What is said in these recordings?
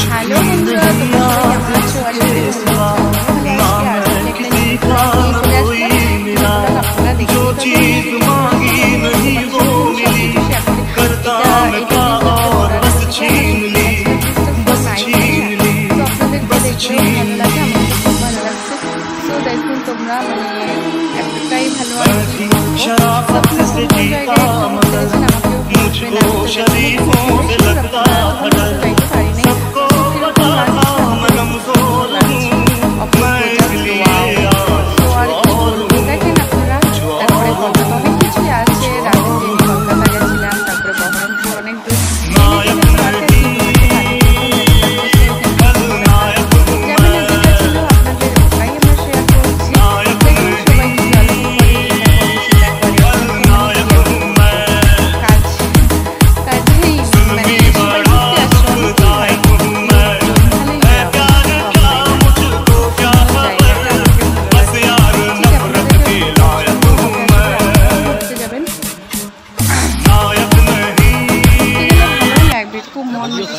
Hello বন্ধুরা, তোমরা সবাই কেমন আছো? আশা করি ভালো আছো। আজকে একটা নিউ ব্লগ নিয়ে চলে আসলাম। আপনারা দেখতেই পাবেন, সবকিছু শেয়ার করে এটা অর্ডার করতে তো আপনাদেরকে দেখলেও ভালো লাগে, আমাকে খুব ভালো লাগছে। তো দেখুন তোমরা, মানে এতটাই ভালো লাগছে। জায়গায়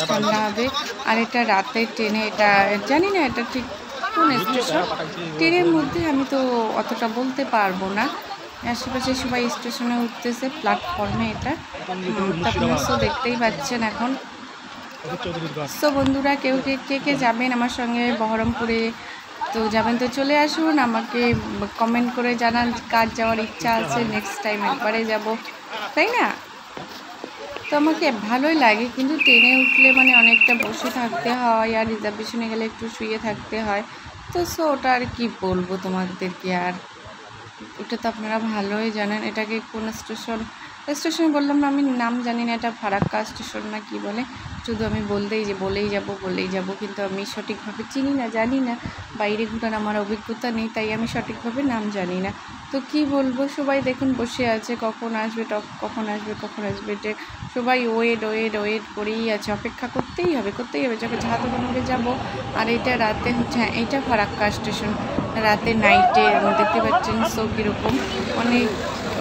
ঠান্ডা হবে। আর এটা রাতের ট্রেনে, এটা জানি না এটা ঠিক কোন স্টেশন, ট্রেনের মধ্যে আমি তো অতটা বলতে পারবো না। আশেপাশে সবাই স্টেশনে উঠতেছে, প্ল্যাটফর্মে এটা আপনারা তো দেখতেই পাচ্ছেন এখন। তো বন্ধুরা, কেউ কে যাবেন আমার সঙ্গে বহরমপুরে, তো যাবেন তো চলে আসুন, আমাকে কমেন্ট করে জানান কার যাওয়ার ইচ্ছা আছে। নেক্সট টাইম একবারে যাব, তাই না? তো আমাকে ভালোই লাগে, কিন্তু ট্রেনে উঠলে মানে অনেকটা বসে থাকতে হয়, আর রিজার্ভেশনে গেলে একটু শুয়ে থাকতে হয়। তো ওটা আর কি বলবো তোমাদেরকে, আর ওটা তো আপনারা ভালোই জানেন। এটাকে কোন স্টেশন বললাম না, আমি নাম জানি না, এটা ফারাক্কা স্টেশন না কি বলে, শুধু আমি বলেই যাব, কিন্তু আমি সঠিকভাবে চিনি না, জানি না, বাইরে ঘুরার আমার অভিজ্ঞতা নেই, তাই আমি সঠিকভাবে নাম জানি না। তো কি বলবো, সবাই দেখুন বসে আছে, কখন আসবে এটা সবাই ওয়েট করেই আছে, অপেক্ষা করতেই হবে যখন জাহাতগঞ্জে যাব। আর এটা রাতে হচ্ছে, হ্যাঁ এটা ফারাক্কা স্টেশন, রাতে নাইটে দেখতে পাচ্ছেন। সো কীরকম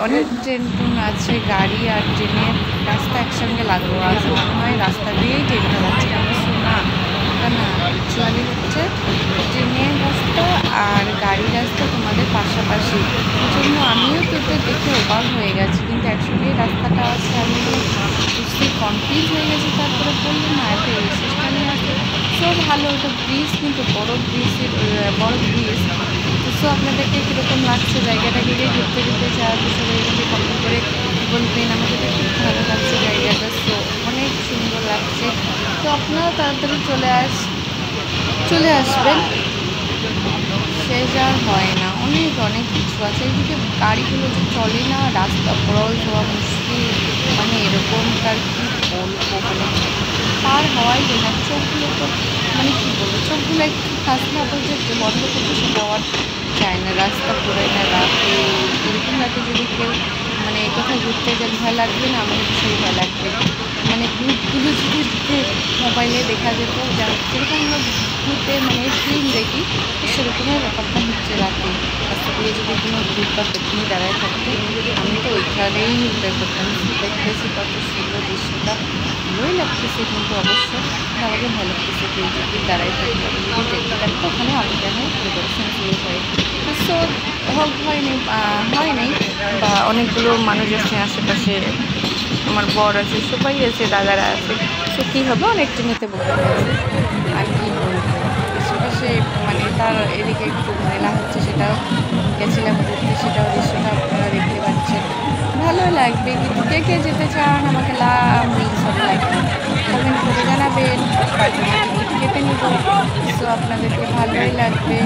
অনেক ট্রেন আছে, গাড়ি আর ট্রেনের রাস্তা একসঙ্গে লাগলো আছে, মনে হয় রাস্তা দিয়েই ট্রেনটা যাচ্ছে। না অ্যাকচুয়ালি হচ্ছে ট্রেনের রাস্তা আর গাড়ির রাস্তা তোমাদের পাশাপাশি, এই জন্য আমিও তো এটা দেখে অবাক হয়ে গেছি, কিন্তু অ্যাকচুয়ালি রাস্তাটা আছে, আমি বুঝতে কনফিউজ হয়ে গেছি। তারপরে বললাম না একটা স্টেশনে আছে, সব ভালো, ওটা ব্রিজ, কিন্তু বড় ব্রিজ। তো আপনাদেরকে কীরকম লাগছে জায়গাটাকে ঘুরতে চাওয়ার বিষয়ে কমেন্ট করে বলবেন, আমাকে তো খুব ভালো লাগছে জায়গাটা, তো অনেক সুন্দর লাগছে। তো আপনারা তাড়াতাড়ি চলে আসবেন, শেষ আর হয় না, অনেক কিছু আছে। এইদিকে গাড়িগুলো যে চলে না, রাস্তা ক্রস হওয়া মুশকিল, মানে এরকমকার কি বলবো, মানে পার হওয়াই যায় না। চোখগুলো তো মানে কী বলবো, চোখগুলো একটু ফাঁসলে আবার যে বন্ধ করতে সেটা আর যায় না, রাস্তা পড়ে না রাতে, এরকম রাতে যদি কেউ মানে কোথাও ঘুরতে যায় ভয় লাগবে না? আমার ভীষণ ভয় লাগবে। মানে ভূতগুলো যদি মোবাইলে দেখা যেত, যেরকম আমরা ভূতে মানে ফিল্ম দেখি, সেরকমই ব্যাপারটা হচ্ছে রাতে রাস্তা দিয়ে যদি কোনো ভূত বা পেতনি দাঁড়ায় থাকতে, আমি তো ওইখানেই ঘুরতে করতাম। দেখতেছি কত সুন্দর দৃশ্যটা, ভালোই লাগতেছে, কিন্তু অবশ্য আমাকে ভালো লাগতেছে কেউ যদি দাঁড়ায় থাকতে, দেখতে থাকতো ওখানে আলোচনায় পরিদর্শন শুরু হয়। তো হয় নাই বা অনেকগুলো মানুষ আছে আশেপাশে, আমার বর আছে, সবাই আছে, দাদারা আছে, সে কী হবে অনেক ট্রেনেতে বলতে পারবে। আর কি বলবো, আশেপাশে মানে তার এদিকে একটু মেলা হচ্ছে, সেটাও গেছিলাম ঘুরতে, সেটাও দৃশ্যটা আপনারা দেখতে পাচ্ছেন, ভালো লাগবে। কিন্তু কে যেতে চান আমাকে সব লাগবে, কমেন্ট করে জানাবেন, টিকিট কেটে নেব। তো আপনাদেরকে ভালোই লাগবে।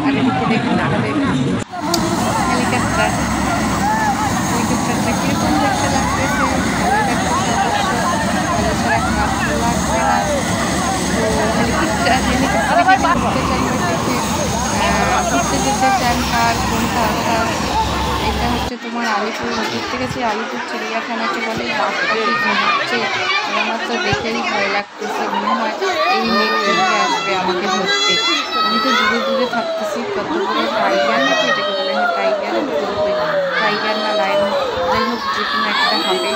আর এদিকে দেখুন আমাদের হেলিকপ্টারটা কীরকম দেখতে লাগতেছে, ভালো লাগতেছে অবশ্য, ভালো ছাড়া খারাপ লাগবে না। তো হেলিকপ্টারে ঘুরতে যেতে চান কার কোনটা আশা? এটা হচ্ছে তোমার আলিপুর, ঘুরতে গেছি আলিপুর চিড়িয়াখানাকে বলে, বাঘটাকে ঘুমাচ্ছে, আমার তো দেখেই ভয় লাগতেছে, মনে হয় এই মেঘ আসবে আমাকে ধরতে। আমি তো দূরে থাকতেছি, কত বড় টাইগার নাকি এটাকে বলে, হ্যাঁ টাইগার না লায়ন, যাই হোক যে কোনো একটা হবে।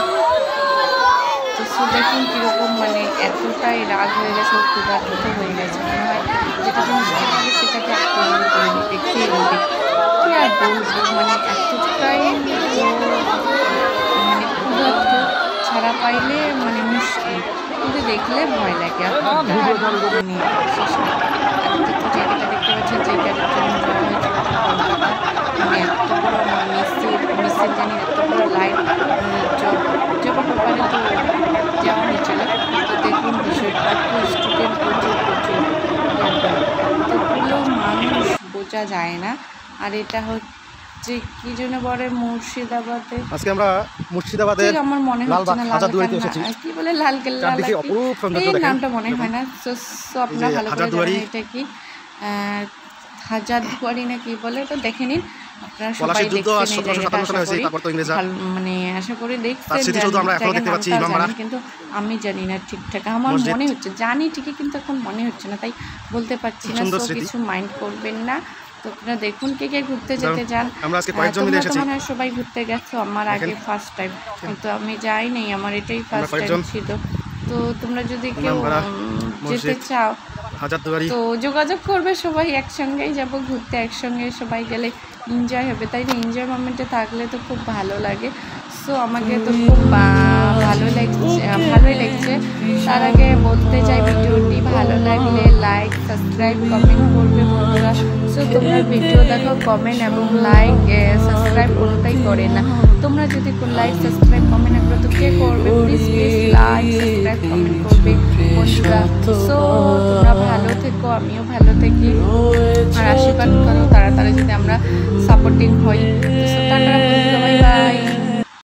তো সো দেখুন কীরকম মানে এতটাই রাগ হয়ে গেছে, ক্ষুধার্ত হয়ে গেছে, মনে হয় যেটা জিনিস থাকে সেটাকে আক্রমণ করে নিতে, খেয়ে নিতে। কী আর বলবো, মানে এতটাই মানে ক্ষুধার্ত, ছাড়া পাইলে মানে মুশকিল, কিন্তু দেখলে ভয় লাগে। মানে শেষ নেই। আর তো জায়গাটা দেখতে পাচ্ছেন, যে জায়গাটার জন্য যাওয়া হয়েছে কলকাতা, মানে এত বড় মিসের জানি এত বড় লাইন জব ব্যাপারে তো যাওয়া হয়েছিল। তো দেখুন বিষয়টা, স্টুডেন্ট প্রচুর এতগুলো মানুষ বোঝা যায় না। আর এটা হচ্ছে কি জন্য বলে মুর্শিদাবাদে, আজকে আমরা মুর্শিদাবাদের আমার মনে হচ্ছে না হাজারদুয়ারিতে এসেছি। কি বলে লালকেল্লা, এই নামটা মনে হয় না। সো আপনারা ভালো করে জানেন এটা কি হাজারদুয়ারি না কি বলে, তো দেখে নিন আপনারা সবাই দেখছেন, মানে আশা করি দেখছেন, কিন্তু আমি জানি না ঠিকঠাক, আমার মনে হচ্ছে জানি ঠিকই, কিন্তু এখন মনে হচ্ছে না, তাই বলতে পারছি না। তো কিছু মাইন্ড করবেন না। তো আপনারা দেখুন কে কে ঘুরতে যেতে চান। তোমরা তো মনে হয় সবাই ঘুরতে গেছো, আমার আগে ফার্স্ট টাইম, কিন্তু আমি যাইনি, আমার এটাই ফার্স্ট টাইম ছিল। তো তোমরা যদি কেউ যেতে চাও তো যোগাযোগ করবে, সবাই একসঙ্গেই যাব ঘুরতে, একসঙ্গে সবাই গেলে এনজয় হবে, তাই না? এনজয় মোমেন্টে থাকলে তো খুব ভালো লাগে। সো আমাকে তো খুব ভালোই লাগছে। তার আগে বলতে চাই, ভিডিওটি ভালো লাগলে লাইক, সাবস্ক্রাইব, কমেন্ট করবে বন্ধুরা। সো তোমরা ভিডিও দেখো, কমেন্ট এবং লাইক, সাবস্ক্রাইব কোনোটাই করে না। তোমরা যদি লাইক, সাবস্ক্রাইব, কমেন্ট না করো তো কে করবে? প্লিজ লাইক, সাবস্ক্রাইব, কমেন্ট করবে বন্ধুরা। সো তোমরা ভালো থেকো, আমিও ভালো থাকি, আর আশীর্বাদ করো তাড়াতাড়ি যদি আমরা সাপোর্টিং হই। তো টাটা।